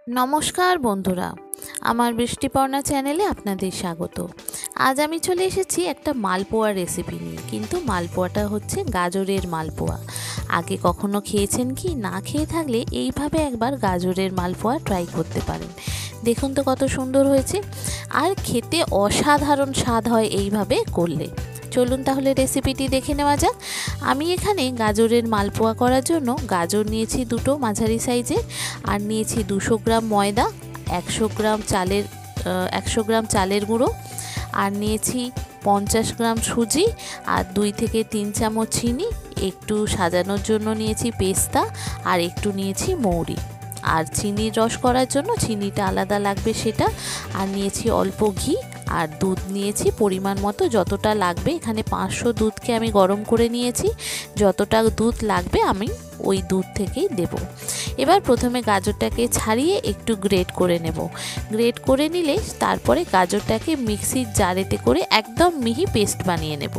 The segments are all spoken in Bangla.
নমস্কার বন্ধুরা, আমার বৃষ্টিপর্ণা চ্যানেলে আপনাদের স্বাগত। আজ আমি চলে এসেছি একটা মালপোয়া রেসিপি নিয়ে, কিন্তু মালপোয়াটা হচ্ছে গাজরের মালপোয়া। আগে কখনো খেয়েছেন কি? না খেয়ে থাকলে এইভাবে একবার গাজরের মালপোয়া ট্রাই করতে পারেন। দেখুন তো কত সুন্দর হয়েছে, আর খেতে অসাধারণ স্বাদ হয় এইভাবে করলে। চলুন তাহলে রেসিপিটি দেখে নেওয়া যাক। আমি এখানে গাজরের মালপোয়া করার জন্য গাজর নিয়েছি দুটো মাঝারি সাইজের, আর নিয়েছি 200 গ্রাম ময়দা, 100 গ্রাম চালের গুঁড়ো, আর নিয়েছি 50 গ্রাম সুজি, আর 2 থেকে 3 চামচ চিনি, একটু সাজানোর জন্য নিয়েছি পেস্তা, আর একটু নিয়েছি মৌরি। আর চিনির রস করার জন্য চিনিটা আলাদা লাগবে সেটা। আর নিয়েছি অল্প ঘি, আর দুধ নিয়েছি পরিমাণ মতো, যতটা লাগবে। এখানে 500 দুধকে আমি গরম করে নিয়েছি। যতটা দুধ লাগবে আমি ওই দুধ থেকেই দেব। এবার প্রথমে গাজরটাকে ছাড়িয়ে একটু গ্রেট করে নেব। গ্রেট করে নিলে তারপরে গাজরটাকে মিক্সির জারেতে করে একদম মিহি পেস্ট বানিয়ে নেব।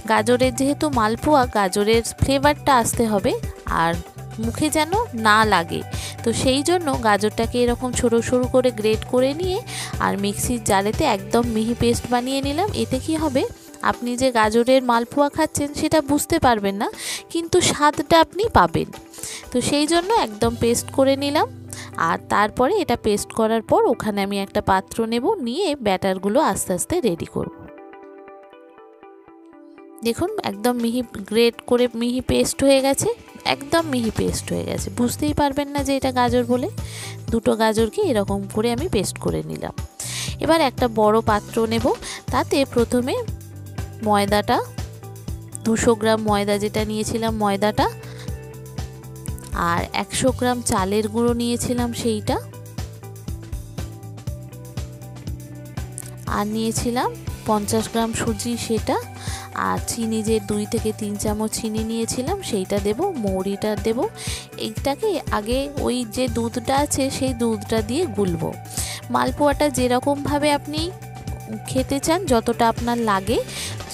গাজরের যেহেতু মালপোয়া, গাজরের ফ্লেভারটা আসতে হবে আর মুখে যেন না লাগে, তো সেই জন্য গাজরটাকে এরকম ছোটো সরু করে গ্রেট করে নিয়ে আর মিক্সির জারেতে একদম মিহি পেস্ট বানিয়ে নিলাম। এতে কি হবে, আপনি যে গাজরের মালপোয়া খাচ্ছেন সেটা বুঝতে পারবেন না, কিন্তু স্বাদটা আপনি পাবেন। তো সেই জন্য একদম পেস্ট করে নিলাম। আর তারপরে এটা পেস্ট করার পর ওখানে আমি একটা পাত্র নেব, নিয়ে ব্যাটারগুলো আস্তে আস্তে রেডি করব। দেখুন একদম মিহি গ্রেট করে মিহি পেস্ট হয়ে গেছে, একদম মিহি পেস্ট হয়ে গেছে, বুঝতেই পারবেন না যে এটা গাজর বলে। দুটো গাজরকে এরকম করে আমি পেস্ট করে নিলাম। এবার একটা বড় পাত্র নেব, তাতে প্রথমে ময়দাটা, 200 গ্রাম ময়দা যেটা নিয়েছিলাম ময়দাটা, আর 100 গ্রাম চালের গুঁড়ো নিয়েছিলাম সেইটা, আর নিয়েছিলাম 50 গ্রাম সুজি সেটা, আর চিনি যে 2 থেকে 3 চামচ চিনি নিয়েছিলাম সেইটা দেব, মৌরিটা দেব। এইটাকে আগে ওই যে দুধটা আছে সেই দুধটা দিয়ে গুলবো। মালপোয়াটা যেরকমভাবে আপনি খেতে চান, যতটা আপনার লাগে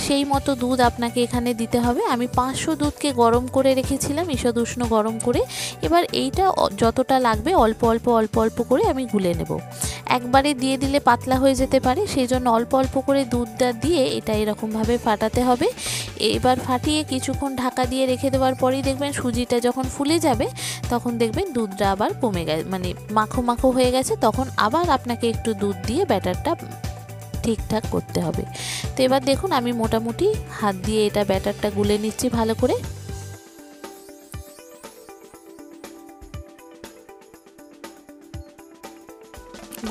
সেই মতো দুধ আপনাকে এখানে দিতে হবে। আমি 500 দুধকে গরম করে রেখেছিলাম, ঈষদ উষ্ণ গরম করে। এবার এইটা যতটা লাগবে অল্প অল্প অল্প অল্প করে আমি গুলে নেব। একবারে দিয়ে দিলে পাতলা হয়ে যেতে পারে, সেই জন্য অল্প অল্প করে দুধটা দিয়ে এটা এরকমভাবে ফাটাতে হবে। এবার ফাটিয়ে কিছুক্ষণ ঢাকা দিয়ে রেখে দেওয়ার পরেই দেখবেন সুজিটা যখন ফুলে যাবে, তখন দেখবেন দুধটা আবার কমে গেছে, মানে মাখো মাখো হয়ে গেছে। তখন আবার আপনাকে একটু দুধ দিয়ে ব্যাটারটা ঠিকঠাক করতে হবে। তো এবার দেখুন আমি মোটামুটি হাত দিয়ে এটা ব্যাটারটা গুলে নিচ্ছি ভালো করে।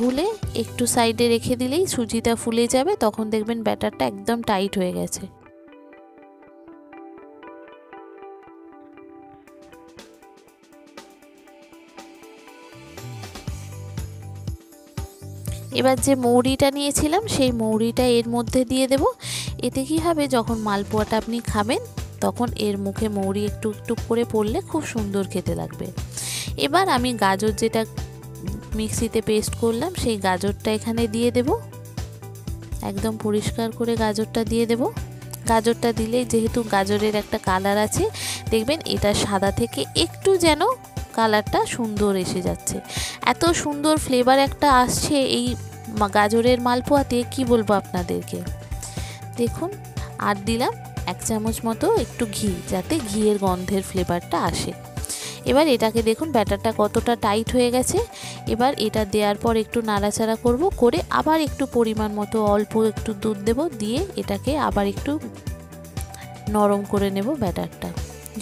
গুলে একটু সাইডে রেখে দিলেই সুজিটা ফুলে যাবে, তখন দেখবেন ব্যাটারটা একদম টাইট হয়ে গেছে। এবার যে মৌরিটা নিয়েছিলাম সেই মৌরিটা এর মধ্যে দিয়ে দেব। এতে কি হবে, যখন মালপোয়াটা আপনি খাবেন তখন এর মুখে মৌরি একটু একটু করে পড়লে খুব সুন্দর খেতে লাগবে। এবার আমি গাজর যেটা মিক্সিতে পেস্ট করলাম সেই গাজরটা এখানে দিয়ে দেব, একদম পরিষ্কার করে গাজরটা দিয়ে দেব। গাজরটা দিলেই যেহেতু গাজরের একটা কালার আছে, দেখবেন এটা সাদা থেকে একটু যেন কালারটা সুন্দর এসে যাচ্ছে। এত সুন্দর ফ্লেভার একটা আসছে এই গাজরের মালপোয়াতে, কি বলবো আপনাদেরকে। দেখুন, আর দিলাম 1 চামচ মতো একটু ঘি, যাতে ঘিয়ের গন্ধের ফ্লেভারটা আসে। এবার এটাকে দেখুন ব্যাটারটা কতটা টাইট হয়ে গেছে। এবার এটা দেওয়ার পর একটু নাড়াচাড়া করব, করে আবার একটু পরিমাণ মতো অল্প একটু দুধ দেব, দিয়ে এটাকে আবার একটু নরম করে নেব ব্যাটারটা।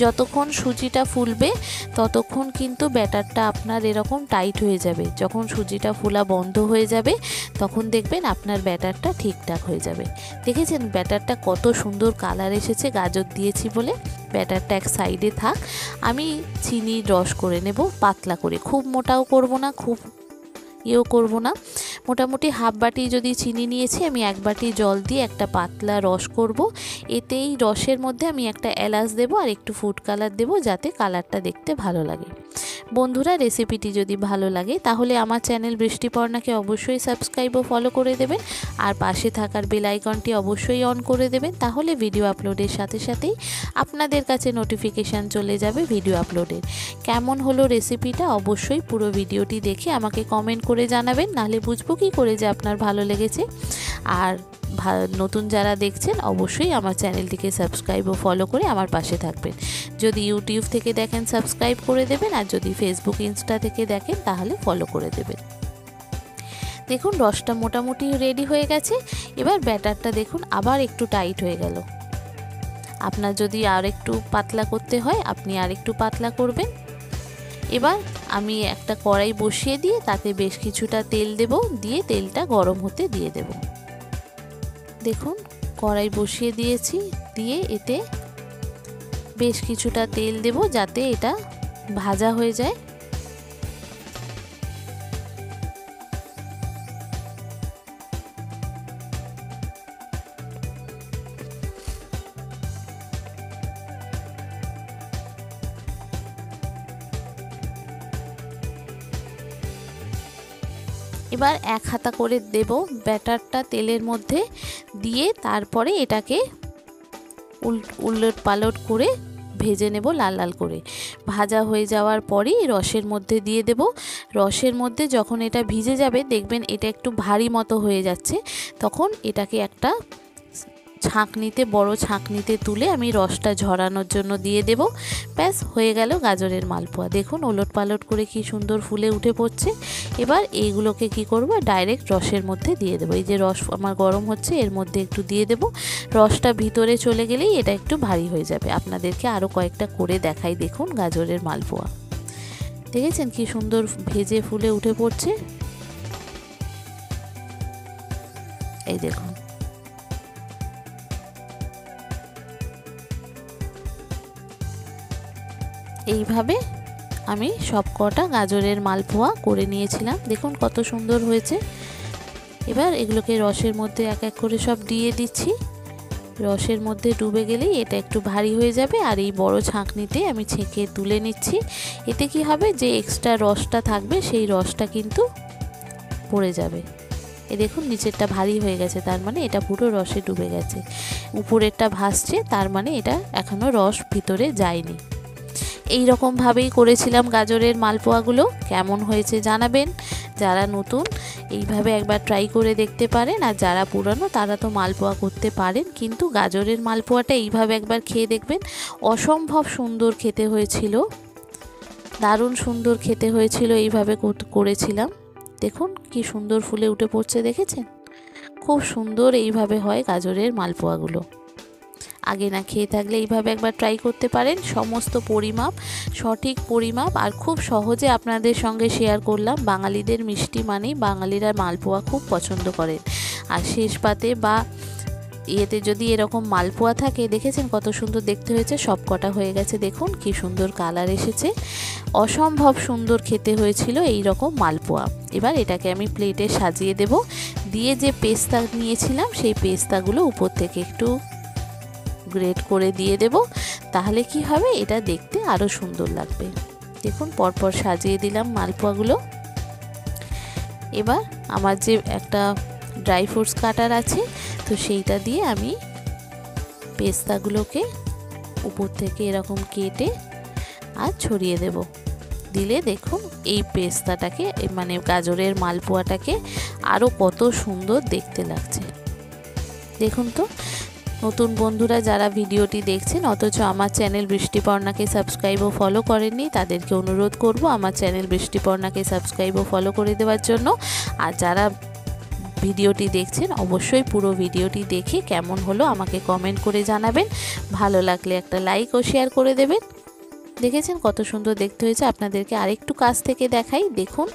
যতক্ষণ সুজিটা ফুলবে ততক্ষণ কিন্তু ব্যাটারটা আপনার এরকম টাইট হয়ে যাবে। যখন সুজিটা ফোলা বন্ধ হয়ে যাবে তখন দেখবেন আপনার ব্যাটারটা ঠিকঠাক হয়ে যাবে। দেখেছেন ব্যাটারটা কত সুন্দর কালার এসেছে গাজর দিয়েছি বলে। ব্যাটারটা এক সাইডে থাক, আমি চিনির রস করে নেব পাতলা করে, খুব মোটাও করব না, খুব ইয়েও করব না। মোটামুটি হাফ বাটি যদি চিনি নিয়েছি, আমি 1 বাটি জল দিয়ে একটা পাতলা রস করব। এতেই রসের মধ্যে আমি একটা এলাচ দেব আর একটু ফুড কালার দেব, যাতে কালারটা দেখতে ভালো লাগে। বন্ধুরা রেসিপিটি যদি ভালো লাগে তাহলে আমার চ্যানেল বৃষ্টিপর্ণাকে অবশ্যই সাবস্ক্রাইব ও ফলো করে দেবেন আর পাশে থাকার বেল আইকনটি অবশ্যই অন করে দেবেন, তাহলে ভিডিও আপলোডের সাথে সাথেই আপনাদের কাছে নোটিফিকেশান চলে যাবে ভিডিও আপলোডের। কেমন হলো রেসিপিটা অবশ্যই পুরো ভিডিওটি দেখে আমাকে কমেন্ট করে জানাবেন, নাহলে বুঝবো কী করে যে আপনার ভালো লেগেছে। আর নতুন যারা দেখছেন অবশ্যই আমার চ্যানেলটিকে সাবস্ক্রাইব ও ফলো করে আমার পাশে থাকবেন। যদি ইউটিউব থেকে দেখেন সাবস্ক্রাইব করে দেবেন, আর যদি ফেসবুক ইনস্টা থেকে দেখেন তাহলে ফলো করে দেবেন। দেখুন রসটা মোটামুটি রেডি হয়ে গেছে। এবার ব্যাটারটা দেখুন আবার একটু টাইট হয়ে গেল। আপনার যদি আর একটু পাতলা করতে হয় আপনি আর একটু পাতলা করবেন। এবার আমি একটা কড়াই বসিয়ে দিয়ে তাতে বেশ কিছুটা তেল দেব, দিয়ে তেলটা গরম হতে দিয়ে দেব। দেখুন কড়াই বসিয়ে দিয়েছি, দিয়ে এতে বেশ কিছুটা তেল দেব যাতে এটা ভাজা হয়ে যায়। এবার এক হাতা করে দেব ব্যাটারটা তেলের মধ্যে দিয়ে, তারপরে এটাকে উলট পালট করে ভেজে নেব লাল লাল করে। ভাজা হয়ে যাওয়ার পরই রসের মধ্যে দিয়ে দেব। রসের মধ্যে যখন এটা ভিজে যাবে দেখবেন এটা একটু ভারী মতো হয়ে যাচ্ছে, তখন এটাকে একটা ছাঁকনিতে, বড় ছাঁকনিতে তুলে আমি রসটা ঝরানোর জন্য দিয়ে দেব। ব্যাস হয়ে গেল গাজরের মালপোয়া। দেখুন ওলট পালট করে কি সুন্দর ফুলে উঠে পড়ছে। এবার এইগুলোকে কি করব, ডাইরেক্ট রসের মধ্যে দিয়ে দেবো। এই যে রস আমার গরম হচ্ছে এর মধ্যে একটু দিয়ে দেব। রসটা ভিতরে চলে গেলেই এটা একটু ভারী হয়ে যাবে। আপনাদেরকে আরও কয়েকটা করে দেখাই। দেখুন গাজরের মালপোয়া দেখেছেন কি সুন্দর ভেজে ফুলে উঠে পড়ছে। এই দেখুন এইভাবে আমি সব কটা গাজরের মালপোয়া করে নিয়েছিলাম। দেখুন কত সুন্দর হয়েছে। এবার এগুলোকে রসের মধ্যে এক এক করে সব দিয়ে দিচ্ছি। রসের মধ্যে ডুবে গেলেই এটা একটু ভারী হয়ে যাবে, আর এই বড় ছাঁকনিতে আমি ছেঁকে তুলে নিচ্ছি। এতে কি হবে, যে এক্সট্রা রসটা থাকবে সেই রসটা কিন্তু পড়ে যাবে। এই দেখুন নিচেরটা ভারী হয়ে গেছে, তার মানে এটা পুরো রসে ডুবে গেছে। উপরেরটা ভাসছে, তার মানে এটা এখনও রস ভিতরে যায়নি। এই রকমভাবেই করেছিলাম গাজরের মালপোয়াগুলো। কেমন হয়েছে জানাবেন। যারা নতুন এইভাবে একবার ট্রাই করে দেখতে পারেন, আর যারা পুরানো তারা তো মালপোয়া করতে পারেন, কিন্তু গাজরের মালপোয়াটা এইভাবে একবার খেয়ে দেখবেন। অসম্ভব সুন্দর খেতে হয়েছিল, দারুণ সুন্দর খেতে হয়েছিল। এইভাবে করেছিলাম। দেখুন কি সুন্দর ফুলে উঠে পড়ছে, দেখেছেন? খুব সুন্দর এইভাবে হয় গাজরের মালপোয়াগুলো। আগে না খেয়ে থাকলে এইভাবে একবার ট্রাই করতে পারেন। সমস্ত পরিমাপ, সঠিক পরিমাপ, আর খুব সহজে আপনাদের সঙ্গে শেয়ার করলাম। বাঙালিদের মিষ্টি মানেই বাঙালিরা মালপোয়া খুব পছন্দ করেন। আর শেষ পাতে বা ইয়েতে যদি এরকম মালপোয়া থাকে, দেখেছেন কত সুন্দর দেখতে হয়েছে। সব কটা হয়ে গেছে, দেখুন কি সুন্দর কালার এসেছে। অসম্ভব সুন্দর খেতে হয়েছিল এই রকম মালপোয়া। এবার এটাকে আমি প্লেটে সাজিয়ে দেব। দিয়ে যে পেস্তা নিয়েছিলাম সেই পেস্তাগুলো উপর থেকে একটু গ্রেট করে দিয়ে দেব। তাহলে কি হবে, এটা দেখতে আরও সুন্দর লাগবে। দেখুন পরপর সাজিয়ে দিলাম মালপোয়াগুলো। এবার আমার যে একটা ড্রাই ফ্রুটস কাটার আছে, তো সেইটা দিয়ে আমি পেস্তাগুলোকে উপর থেকে এরকম কেটে আর ছড়িয়ে দেব। দিলে দেখুন এই পেস্তাটাকে, মানে গাজরের মালপোয়াটাকে আরও কত সুন্দর দেখতে লাগছে। দেখুন তো, নতুন বন্ধুরা যারা ভিডিওটি দেখছেন অথচ আমার চ্যানেল বৃষ্টিপর্ণাকে সাবস্ক্রাইব ও ফলো করেননি, তাদেরকে অনুরোধ করব আমার চ্যানেল বৃষ্টিপর্ণাকে সাবস্ক্রাইব ও ফলো করে দেওয়ার জন্য। আর যারা ভিডিওটি দেখছেন অবশ্যই পুরো ভিডিওটি দেখে কেমন হলো আমাকে কমেন্ট করে জানাবেন। ভালো লাগলে একটা লাইক ও শেয়ার করে দেবেন। দেখেছেন কত সুন্দর দেখতে হয়েছে। আপনাদেরকে আরেকটু কাছ থেকে দেখাই। দেখুন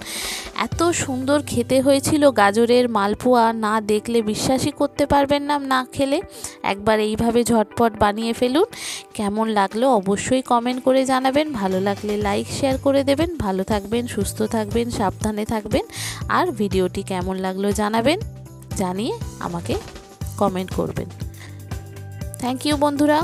এত সুন্দর খেতে হয়েছিল গাজরের মালপোয়া, না দেখলে বিশ্বাসই করতে পারবেন না, না খেলে। একবার এইভাবে ঝটপট বানিয়ে ফেলুন। কেমন লাগলো অবশ্যই কমেন্ট করে জানাবেন। ভালো লাগলে লাইক শেয়ার করে দেবেন। ভালো থাকবেন, সুস্থ থাকবেন, সাবধানে থাকবেন। আর ভিডিওটি কেমন লাগলো জানাবেন, জানিয়ে আমাকে কমেন্ট করবেন। থ্যাংক ইউ বন্ধুরা।